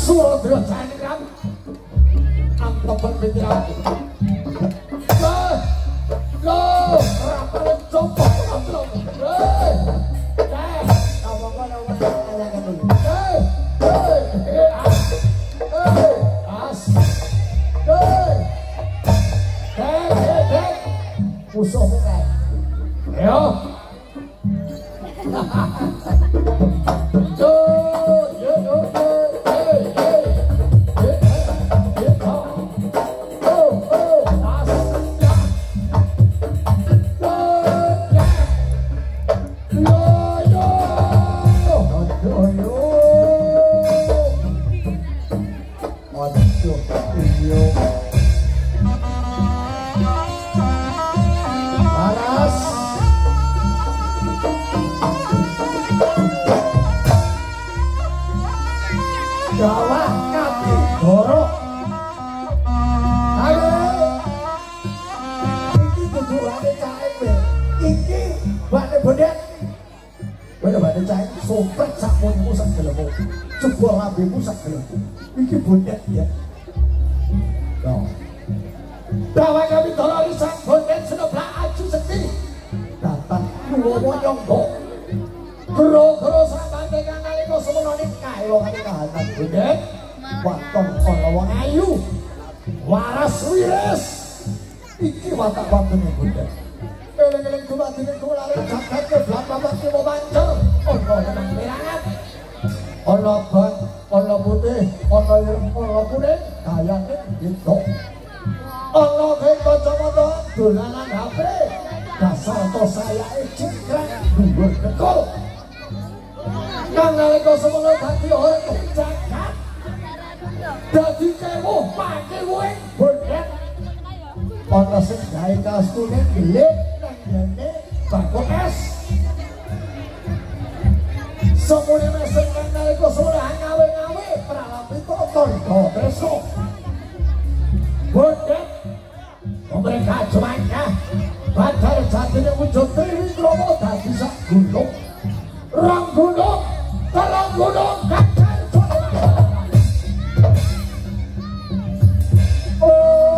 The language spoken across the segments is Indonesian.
Suradra Chandram Antopan Pikiran Lo Rapalan Copo musuh kae. Yo. Iki bondet ya. Loh. Dawa kami tolong sang bondet senopla aju sekti. Datang nuwowo nyonggo. Gero-gero sambante kang nalika semono kae wong ati kahanan bondet. Waton ana wong ayu. Waras wiris. Iki watak-watane bondet. Eling-eling dumadine kula arep jagat ke blapapat ki mancer. Ono nang perangan. Ono ban, ono putih, ono ireng, ono kuning, kayane gitu. Ono kacamata dolanan HP, dasar to saya cingkrang dhuwur kekul. Kang nalika semono dadi orang jagat. Dadi kewuh pake kuwi bondet. Ono sing gawe kaos kuning gelik nang ngene bako es. Semuanya mesem kang nalika semono ngawe-ngawe pralampi tondo besok. Bondet mereka cumannya Badar jatine wujud Triwikrama dadi sak gunung. Rong gunung, telung gunung kadang Oh,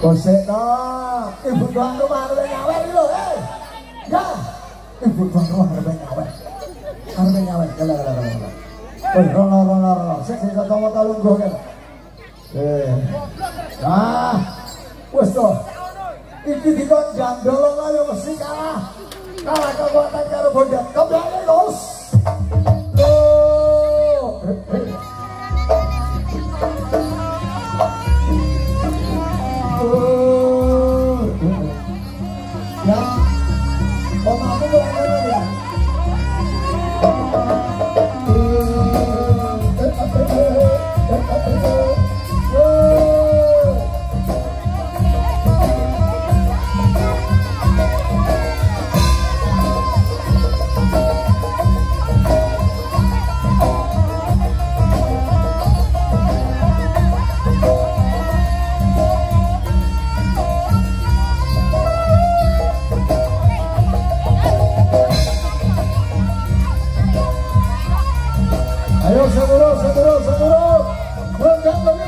Kosek dah, ibu tuan rumah ada nyawa dulu, ya, ibu tuan rumah ada nyawa, rono, saya kamu tahu gue kan, nah, wes toh, iki dikon jandolong ayo mesti kalah kekuatan karo bodat, kembali los, ya, om aku boleh ya. Ayo seguro, bondan lagi.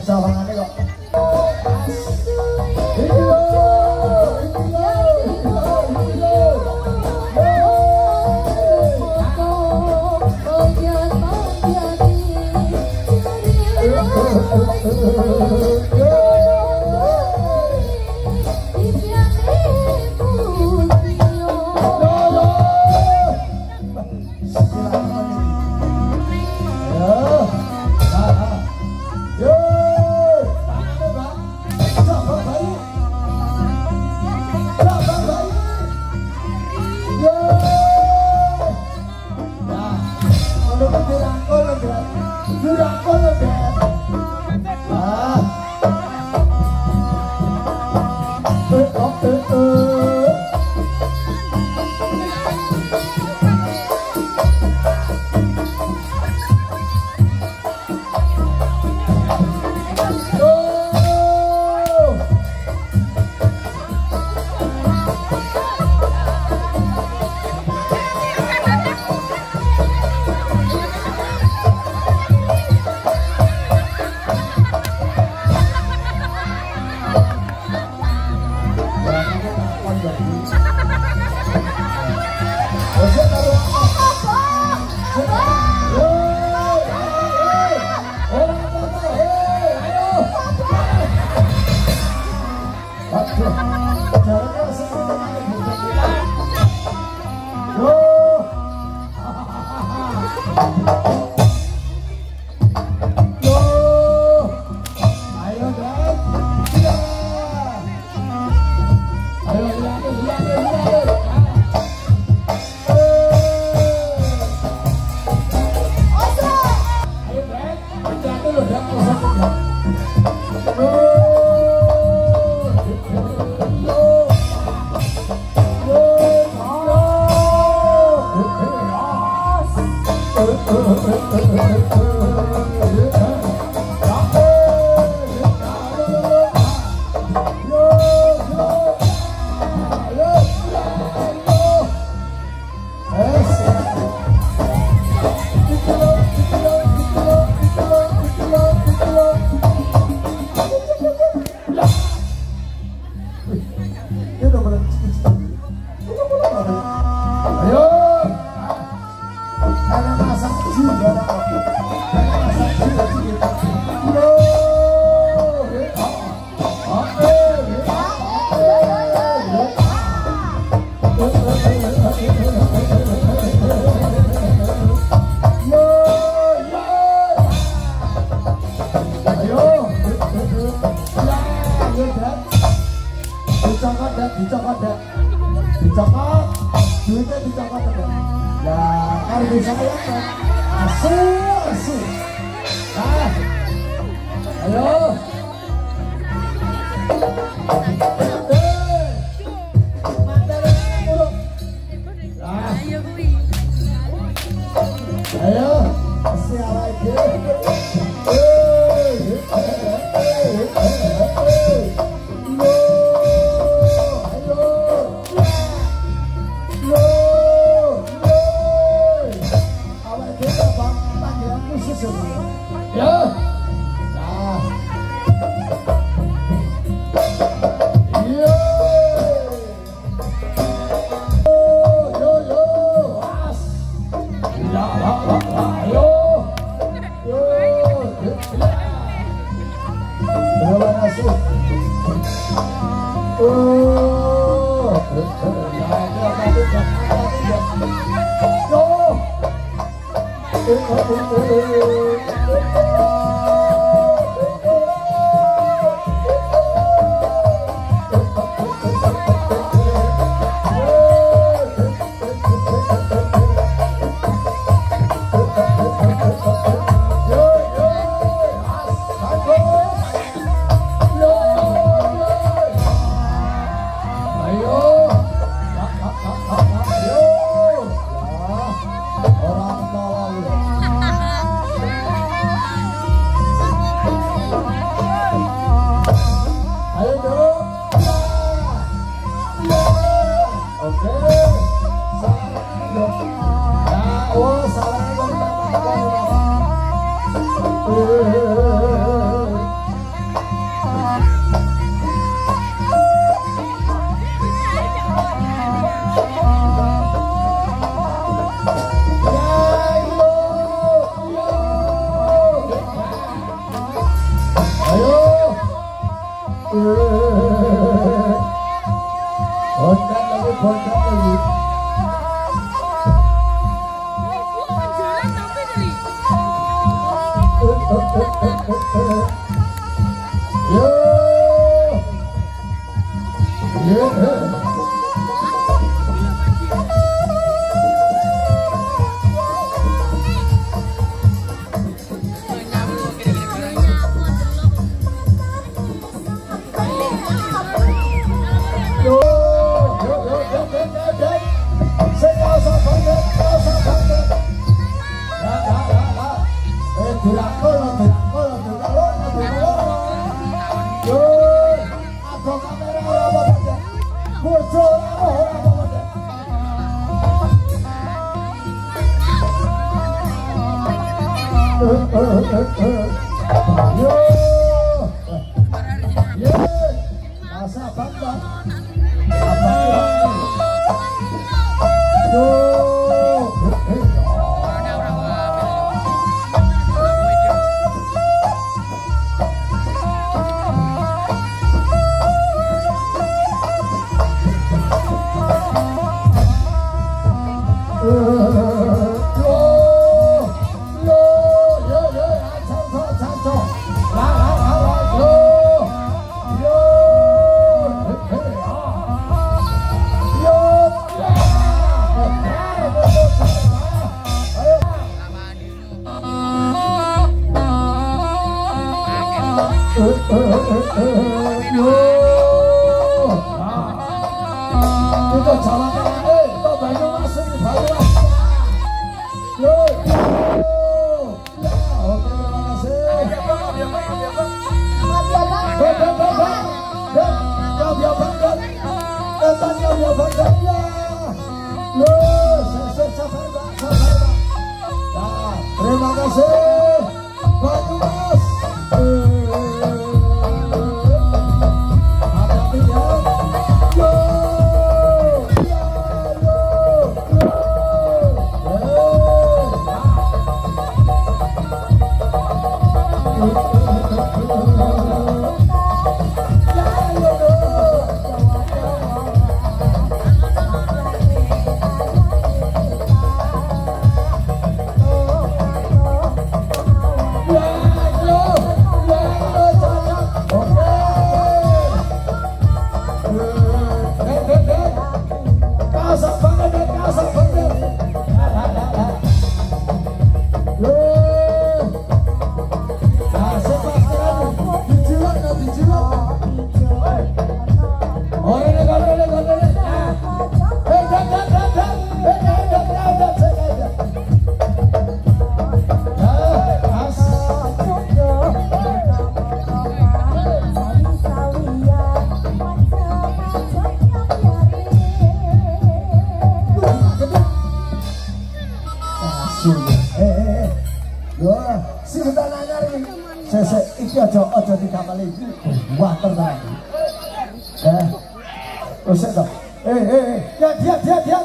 Sawangannya kok. Dicokot, duitnya dicokot ada. Ya, kalau bisa ya kan, asu. Nah, ayo. Ayo, siapa lagi? Ya. Nah. Yo. As. La. Yo. Terima kasih. Yo, sing tak nanyari. Sesek iki aja dikapal iki. Wah, tenan. Wis to. Ya dia.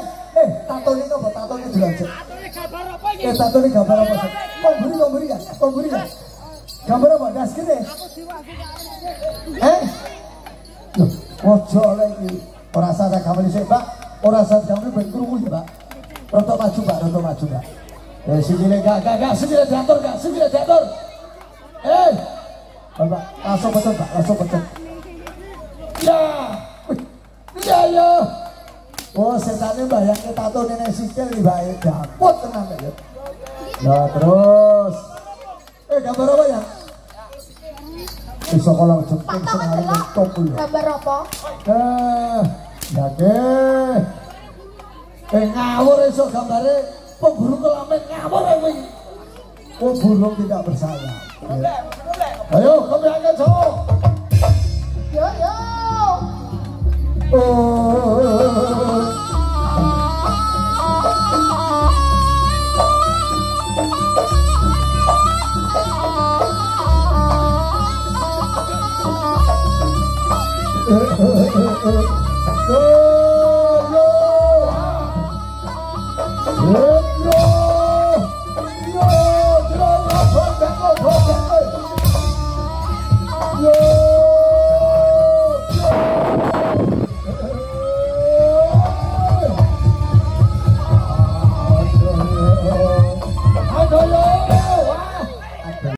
Tatone kok tatone dilajek. Tatone gambar apa sih? Komburi ya. Gambar apa? Das gede. Loh, ojo lagi. Ora sadar gambar sik, Pak. Ora sadar gambar ben krungu, Pak. Roto maju, Pak. Sini diatur. Bapak, langsung pecet, Pak. Ya. Oh, setane bayangke tato nenek sikil iki bae dapet tenan ya. Ya terus. Gambar apa ya? Iso kalau jemping senari top ya. Gambar apa? Ngawur iso gambare pemburu kelamin ngawur kowe. Oh, burung tidak bersayap. Ayo, kami angkat cowok. Yo. Oh.